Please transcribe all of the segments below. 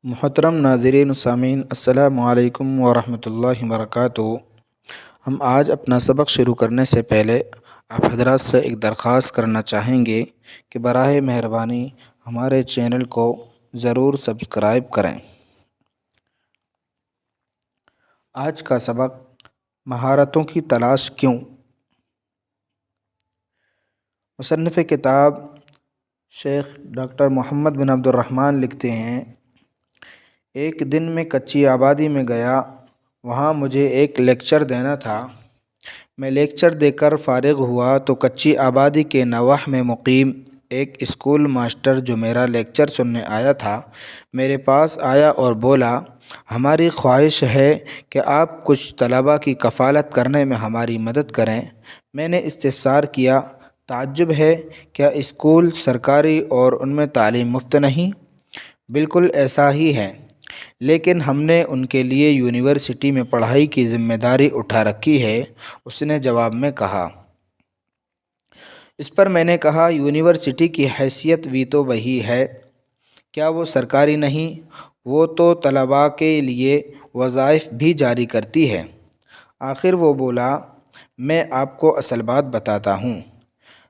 محترم ناظرین و سامعین، السلام علیکم ورحمۃ اللہ وبرکاتہ۔ ہم آج اپنا سبق شروع کرنے سے پہلے آپ حضرات سے ایک درخواست کرنا چاہیں گے کہ براہ مہربانی ہمارے چینل کو ضرور سبسکرائب کریں۔ آج کا سبق مہارتوں کی تلاش کیوں؟ مصنف کتاب شیخ ڈاکٹر محمد بن عبد الرحمن لکھتے ہیں، ایک دن میں کچی آبادی میں گیا، وہاں مجھے ایک لیکچر دینا تھا۔ میں لیکچر دے کر فارغ ہوا تو کچی آبادی کے نواح میں مقیم ایک اسکول ماسٹر جو میرا لیکچر سننے آیا تھا میرے پاس آیا اور بولا، ہماری خواہش ہے کہ آپ کچھ طلباء کی کفالت کرنے میں ہماری مدد کریں۔ میں نے استفسار کیا، تعجب ہے، کیا اسکول سرکاری اور ان میں تعلیم مفت نہیں؟ بالکل ایسا ہی ہے، لیکن ہم نے ان کے لیے یونیورسٹی میں پڑھائی کی ذمہ داری اٹھا رکھی ہے، اس نے جواب میں کہا۔ اس پر میں نے کہا، یونیورسٹی کی حیثیت بھی تو وہی ہے، کیا وہ سرکاری نہیں؟ وہ تو طلباء کے لیے وظائف بھی جاری کرتی ہے۔ آخر وہ بولا، میں آپ کو اصل بات بتاتا ہوں۔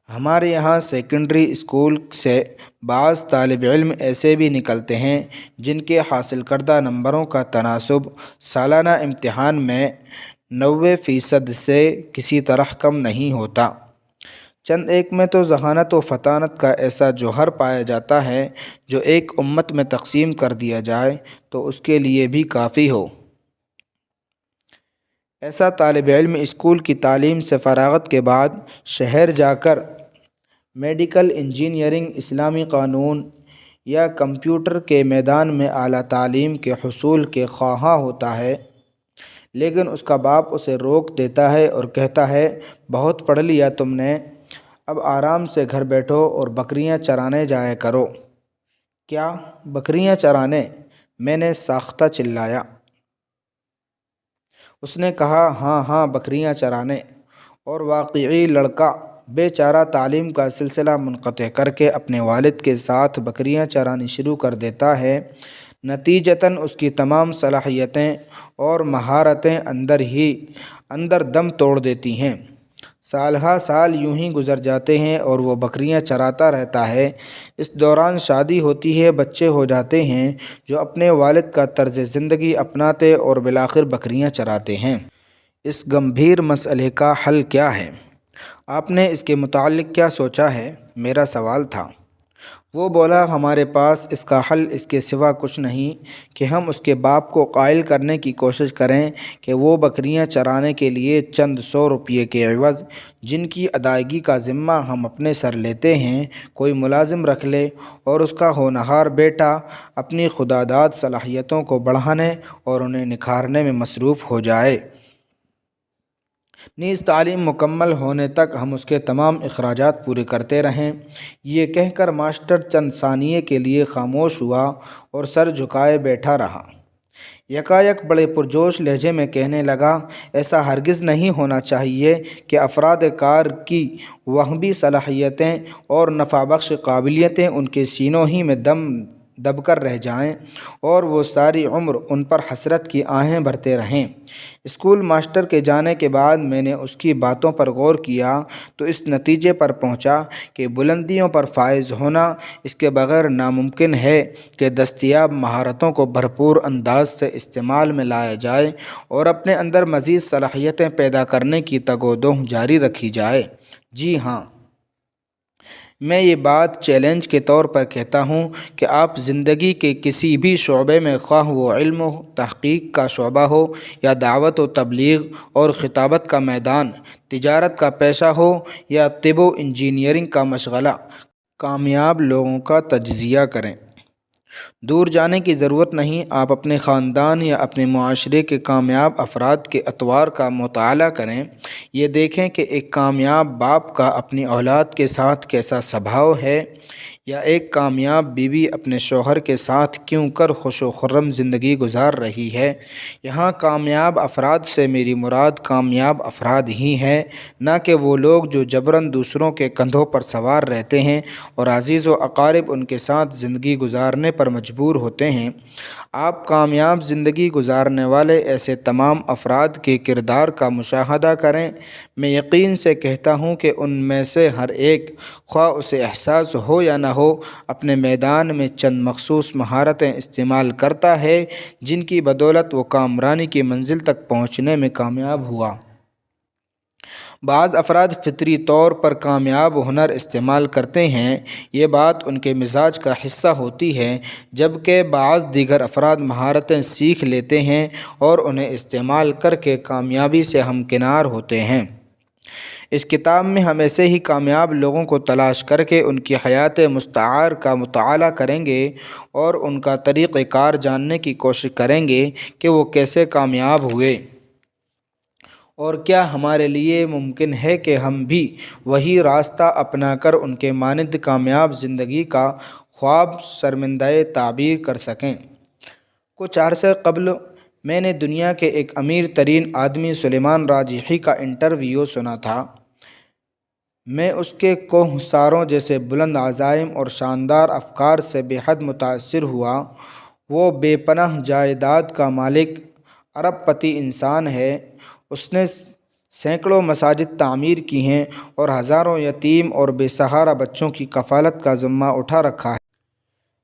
ہمارے یہاں سیکنڈری اسکول سے بعض طالب علم ایسے بھی نکلتے ہیں جن کے حاصل کردہ نمبروں کا تناسب سالانہ امتحان میں 90% سے کسی طرح کم نہیں ہوتا۔ چند ایک میں تو ذہانت و فطانت کا ایسا جوہر پایا جاتا ہے جو ایک امت میں تقسیم کر دیا جائے تو اس کے لیے بھی کافی ہو۔ ایسا طالب علم اسکول کی تعلیم سے فراغت کے بعد شہر جا کر میڈیکل انجینئرنگ، اسلامی قانون یا کمپیوٹر کے میدان میں اعلیٰ تعلیم کے حصول کے خواہاں ہوتا ہے، لیکن اس کا باپ اسے روک دیتا ہے اور کہتا ہے، بہت پڑھ لیا تم نے، اب آرام سے گھر بیٹھو اور بکریاں چرانے جایا کرو۔ کیا بکریاں چرانے؟ میں نے ساختہ چلایا۔ اس نے کہا، ہاں ہاں بکریاں چرانے۔ اور واقعی لڑکا بے چارہ تعلیم کا سلسلہ منقطع کر کے اپنے والد کے ساتھ بکریاں چرانی شروع کر دیتا ہے۔ نتیجتاً اس کی تمام صلاحیتیں اور مہارتیں اندر دم توڑ دیتی ہیں۔ سال ہا سال یوں ہی گزر جاتے ہیں اور وہ بکریاں چراتا رہتا ہے۔ اس دوران شادی ہوتی ہے، بچے ہو جاتے ہیں جو اپنے والد کا طرز زندگی اپناتے اور بالآخر بکریاں چراتے ہیں۔ اس گمبھیر مسئلے کا حل کیا ہے؟ آپ نے اس کے متعلق کیا سوچا ہے؟ میرا سوال تھا۔ وہ بولا، ہمارے پاس اس کا حل اس کے سوا کچھ نہیں کہ ہم اس کے باپ کو قائل کرنے کی کوشش کریں کہ وہ بکریاں چرانے کے لیے چند 100 روپے کے عوض، جن کی ادائیگی کا ذمہ ہم اپنے سر لیتے ہیں، کوئی ملازم رکھ لے اور اس کا ہونہار بیٹا اپنی خداداد صلاحیتوں کو بڑھانے اور انہیں نکھارنے میں مصروف ہو جائے۔ نیز تعلیم مکمل ہونے تک ہم اس کے تمام اخراجات پورے کرتے رہیں۔ یہ کہہ کر ماسٹر چند ثانیے کے لیے خاموش ہوا اور سر جھکائے بیٹھا رہا۔ یکایک بڑے پرجوش لہجے میں کہنے لگا، ایسا ہرگز نہیں ہونا چاہیے کہ افراد کار کی وہمی صلاحیتیں اور نفع بخش قابلیتیں ان کے سینوں ہی میں دب کر رہ جائیں اور وہ ساری عمر ان پر حسرت کی آہیں بھرتے رہیں۔ اسکول ماسٹر کے جانے کے بعد میں نے اس کی باتوں پر غور کیا تو اس نتیجے پر پہنچا کہ بلندیوں پر فائز ہونا اس کے بغیر ناممکن ہے کہ دستیاب مہارتوں کو بھرپور انداز سے استعمال میں لایا جائے اور اپنے اندر مزید صلاحیتیں پیدا کرنے کی تگ و دو جاری رکھی جائے۔ جی ہاں، میں یہ بات چیلنج کے طور پر کہتا ہوں کہ آپ زندگی کے کسی بھی شعبے میں، خواہ وہ علم و تحقیق کا شعبہ ہو یا دعوت و تبلیغ اور خطابت کا میدان، تجارت کا پیشہ ہو یا طب و انجینئرنگ کا مشغلہ، کامیاب لوگوں کا تجزیہ کریں۔ دور جانے کی ضرورت نہیں، آپ اپنے خاندان یا اپنے معاشرے کے کامیاب افراد کے اطوار کا مطالعہ کریں۔ یہ دیکھیں کہ ایک کامیاب باپ کا اپنی اولاد کے ساتھ کیسا سبھاؤ ہے، یا ایک کامیاب بیوی اپنے شوہر کے ساتھ کیوں کر خوش و خرم زندگی گزار رہی ہے۔ یہاں کامیاب افراد سے میری مراد کامیاب افراد ہی ہیں، نہ کہ وہ لوگ جو جبراً دوسروں کے کندھوں پر سوار رہتے ہیں اور عزیز و اقارب ان کے ساتھ زندگی گزارنے پر مجبور ہوتے ہیں۔ آپ کامیاب زندگی گزارنے والے ایسے تمام افراد کے کردار کا مشاہدہ کریں۔ میں یقین سے کہتا ہوں کہ ان میں سے ہر ایک، خواہ اسے احساس ہو یا نہ ہو، اپنے میدان میں چند مخصوص مہارتیں استعمال کرتا ہے جن کی بدولت وہ کامرانی کی منزل تک پہنچنے میں کامیاب ہوا۔ بعض افراد فطری طور پر کامیاب ہنر استعمال کرتے ہیں، یہ بات ان کے مزاج کا حصہ ہوتی ہے، جبکہ بعض دیگر افراد مہارتیں سیکھ لیتے ہیں اور انہیں استعمال کر کے کامیابی سے ہمکنار ہوتے ہیں۔ اس کتاب میں ہم ایسے ہی کامیاب لوگوں کو تلاش کر کے ان کی حیات مستعار کا مطالعہ کریں گے اور ان کا طریقہ کار جاننے کی کوشش کریں گے کہ وہ کیسے کامیاب ہوئے، اور کیا ہمارے لیے ممکن ہے کہ ہم بھی وہی راستہ اپنا کر ان کے مانند کامیاب زندگی کا خواب شرمندہ تعبیر کر سکیں۔ کچھ عرصے قبل میں نے دنیا کے ایک امیر ترین آدمی سلیمان راجحی کا انٹرویو سنا تھا۔ میں اس کے کوہ ساروں جیسے بلند عزائم اور شاندار افکار سے بے حد متاثر ہوا۔ وہ بے پناہ جائیداد کا مالک، ارب پتی انسان ہے۔ اس نے سینکڑوں مساجد تعمیر کی ہیں اور ہزاروں یتیم اور بے سہارا بچوں کی کفالت کا ذمہ اٹھا رکھا ہے۔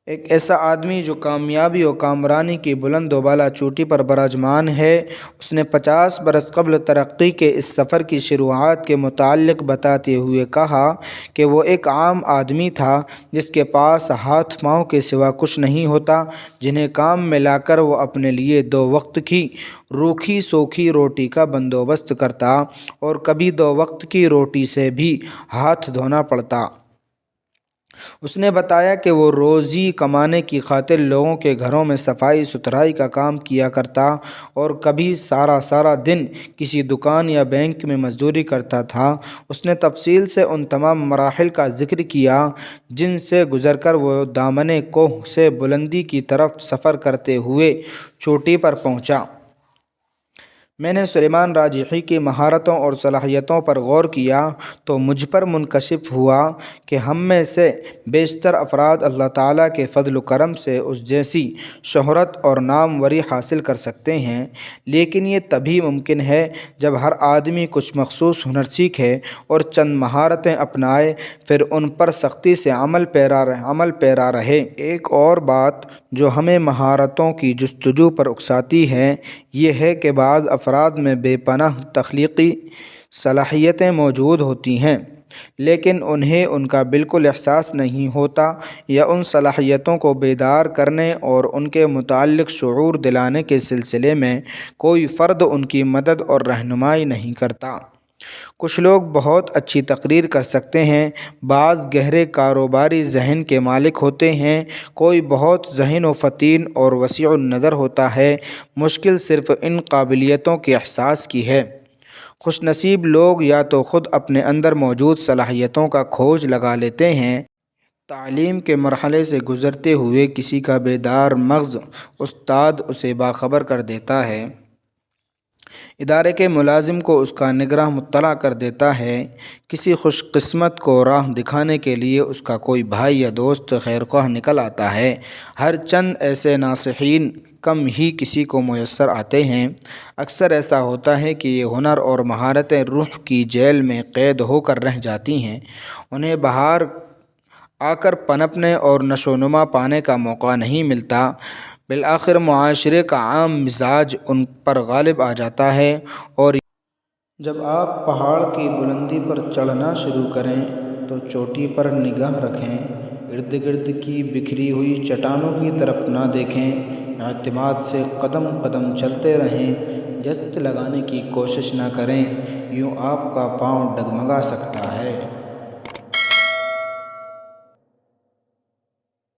ایک ایسا آدمی جو کامیابی و کامرانی کی بلند و بالا چوٹی پر براجمان ہے۔ اس نے 50 برس قبل ترقی کے اس سفر کی شروعات کے متعلق بتاتے ہوئے کہا کہ وہ ایک عام آدمی تھا جس کے پاس ہاتھ پاؤں کے سوا کچھ نہیں ہوتا، جنہیں کام میں لا کر وہ اپنے لیے 2 وقت کی روکھی سوکھی روٹی کا بندوبست کرتا اور کبھی 2 وقت کی روٹی سے بھی ہاتھ دھونا پڑتا۔ اس نے بتایا کہ وہ روزی کمانے کی خاطر لوگوں کے گھروں میں صفائی ستھرائی کا کام کیا کرتا اور کبھی سارا دن کسی دکان یا بینک میں مزدوری کرتا تھا۔ اس نے تفصیل سے ان تمام مراحل کا ذکر کیا جن سے گزر کر وہ دامن کوہ سے بلندی کی طرف سفر کرتے ہوئے چوٹی پر پہنچا۔ میں نے سلیمان راجحی کی مہارتوں اور صلاحیتوں پر غور کیا تو مجھ پر منکشف ہوا کہ ہم میں سے بیشتر افراد اللہ تعالیٰ کے فضل و کرم سے اس جیسی شہرت اور ناموری حاصل کر سکتے ہیں، لیکن یہ تبھی ممکن ہے جب ہر آدمی کچھ مخصوص ہنر سیکھے اور چند مہارتیں اپنائے، پھر ان پر سختی سے عمل پیرا رہے۔ ایک اور بات جو ہمیں مہارتوں کی جستجو پر اکساتی ہے، یہ ہے کہ بعض افراد میں بے پناہ تخلیقی صلاحیتیں موجود ہوتی ہیں، لیکن انہیں ان کا بالکل احساس نہیں ہوتا یا ان صلاحیتوں کو بیدار کرنے اور ان کے متعلق شعور دلانے کے سلسلے میں کوئی فرد ان کی مدد اور رہنمائی نہیں کرتا۔ کچھ لوگ بہت اچھی تقریر کر سکتے ہیں، بعض گہرے کاروباری ذہن کے مالک ہوتے ہیں، کوئی بہت ذہین و فطین اور وسیع النظر ہوتا ہے۔ مشکل صرف ان قابلیتوں کے احساس کی ہے۔ خوش نصیب لوگ یا تو خود اپنے اندر موجود صلاحیتوں کا کھوج لگا لیتے ہیں، تعلیم کے مرحلے سے گزرتے ہوئے کسی کا بیدار مغز استاد اسے باخبر کر دیتا ہے، ادارے کے ملازم کو اس کا نگراں مطلع کر دیتا ہے، کسی خوش قسمت کو راہ دکھانے کے لیے اس کا کوئی بھائی یا دوست خیرخواہ نکل آتا ہے۔ ہر چند ایسے ناصحین کم ہی کسی کو میسر آتے ہیں۔ اکثر ایسا ہوتا ہے کہ یہ ہنر اور مہارتیں روح کی جیل میں قید ہو کر رہ جاتی ہیں، انہیں باہر آ کر پنپنے اور نشو و نما پانے کا موقع نہیں ملتا۔ بالآخر معاشرے کا عام مزاج ان پر غالب آ جاتا ہے، اور جب آپ پہاڑ کی بلندی پر چڑھنا شروع کریں تو چوٹی پر نگاہ رکھیں، ارد گرد کی بکھری ہوئی چٹانوں کی طرف نہ دیکھیں، اعتماد سے قدم قدم چلتے رہیں، جست لگانے کی کوشش نہ کریں، یوں آپ کا پاؤں ڈگمگا سکتا ہے۔